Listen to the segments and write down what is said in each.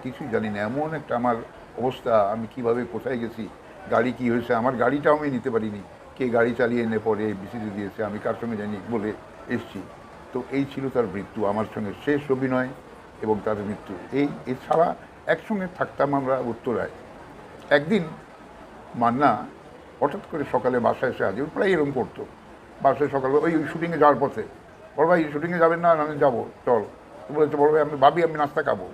কিছুই জানি না, এমন একটা আমার অবস্থা, আমি কিভাবে কোথায় গেছি, গাড়ি কি হয়েছে, আমার গাড়িটাও আমি নিতে পারিনি, কে গাড়ি চালিয়ে এনে পরে বিসিতে দিয়েছে, আমি কার সঙ্গে জানি বলে এসছি। তো এই ছিল তার মৃত্যু, আমার সঙ্গে শেষ অভিনয় এবং তার মৃত্যু। এছাড়া একসঙ্গে থাকতাম আমরা উত্তরায়। একদিন মান্না হঠাৎ করে সকালে বাসায় এসে হাজির, প্রায় এরকম করতো। বাসায় সকালে ওই শুটিংয়ে যাওয়ার পথে, বড় ভাই শুটিংয়ে যাবেন না, আমি যাবো চল। তো বলেছে বড় ভাই আমি ভাবি আমি নাস্তা খাবো।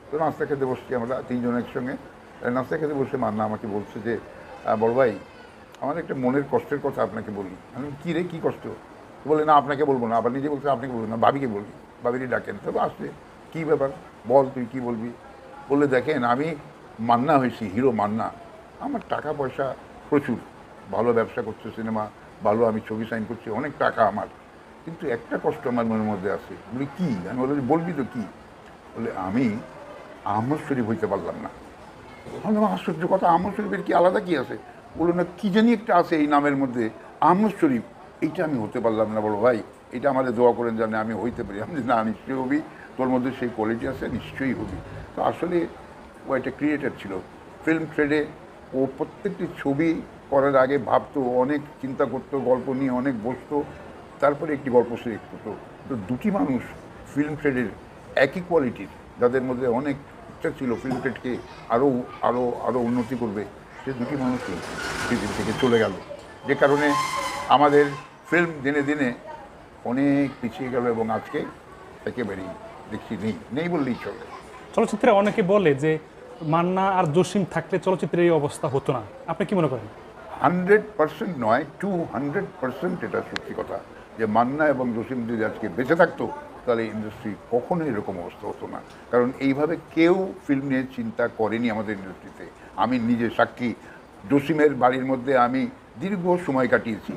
তো নাস্তা খেতে বসছি আমরা তিনজন একসঙ্গে। নাস্তা খেতে বসে মান্না আমাকে বলছে যে বড় ভাই আমার একটা মনের কষ্টের কথা আপনাকে বলি। আমি কী রে, কী কষ্ট? বলে না আপনাকে বলবো না, আবার নিজে বলছে আপনাকে বলবো না, ভাবিকে বলবি, ভাবিরই ডাকেন। তবে আসলে কী ব্যাপার বল, তুই কী বলবি? বলে দেখেন আমি মান্না হয়েছি, হিরো মান্না, আমার টাকা পয়সা প্রচুর, ভালো ব্যবসা করছে, সিনেমা ভালো, আমি ছবি সাইন করছি, অনেক টাকা আমার, কিন্তু একটা কষ্ট আমার মনের মধ্যে আছে। বলি কী? আমি বলবি তো কী? বলে আমি আহমদ শরীফ হইতে পারলাম না। বললাম আশ্চর্য কথা, আহমদ শরীফের কি আলাদা কি আছে? বললো না কী জানি একটা আছে এই নামের মধ্যে, আহমদ শরীফ, এইটা আমি হতে পারলাম না। বলো ভাই এটা আমাদের দোয়া করেন জানে আমি হইতে পারি। আমি না, নিশ্চয়ই হবি, তোর মধ্যে সেই কোয়ালিটি আছে, নিশ্চয়ই হবি। তো আসলে ও একটা ক্রিয়েটার ছিল ফিল্ম ট্রেডে। ও প্রত্যেকটি ছবি করার আগে ভাবতো, অনেক চিন্তা করতো, গল্প নিয়ে অনেক বসতো, তারপরে একটি গল্প সিলেক্ট করতো। তো দুটি মানুষ ফিল্ম ট্রেডের একই কোয়ালিটির, যাদের মধ্যে অনেক ইচ্ছা ছিল ফিল্ম ট্রেডকে আরও আরও আরও উন্নতি করবে, সে দুটি মানুষই পৃথিবী থেকে চলে গেল, যে কারণে আমাদের ফিল্ম দিনে দিনে অনেক পিছিয়ে গেল এবং আজকে একেবারেই দেখছি নেই বললেই চলে। চলচ্চিত্রে অনেকে বলে যে মান্না আর জসিম থাকলে চলচ্চিত্রের এই অবস্থা হতো না, আপনি কি মনে করেন? 100% নয়, 200% এটা সত্যি কথা, যে মান্না এবং জসিম যদি আজকে বেঁচে থাকতো তাহলে ইন্ডাস্ট্রি কখনোই এরকম অবস্থা হতো না। কারণ এইভাবে কেউ ফিল্ম নিয়ে চিন্তা করেনি আমাদের ইন্ডাস্ট্রিতে। আমি নিজে সাক্ষী, জসিমের বাড়ির মধ্যে আমি দীর্ঘ সময় কাটিয়েছি।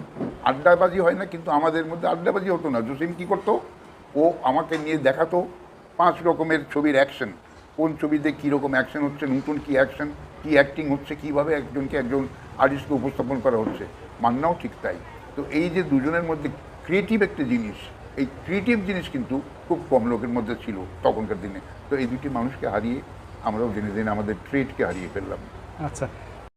আড্ডাবাজি হয় না, কিন্তু আমাদের মধ্যে আড্ডাবাজি হতো না। জসিম কী করতো, ও আমাকে নিয়ে দেখাতো 5 রকমের ছবির অ্যাকশন, কোন ছবিতে কীরকম অ্যাকশন হচ্ছে, নতুন কী অ্যাকশন, কী অ্যাক্টিং হচ্ছে, কীভাবে একজন আর্টিস্টকে উপস্থাপন করা হচ্ছে। মান্নাও ঠিক তাই। তো এই যে দুজনের মধ্যে ক্রিয়েটিভ একটা জিনিস, এই ক্রিয়েটিভ জিনিস কিন্তু খুব কম লোকের মধ্যে ছিল তখনকার দিনে। তো এই দুটি মানুষকে হারিয়ে আমরাও দিনে দিনে আমাদের ট্রেডকে হারিয়ে ফেললাম। আচ্ছা,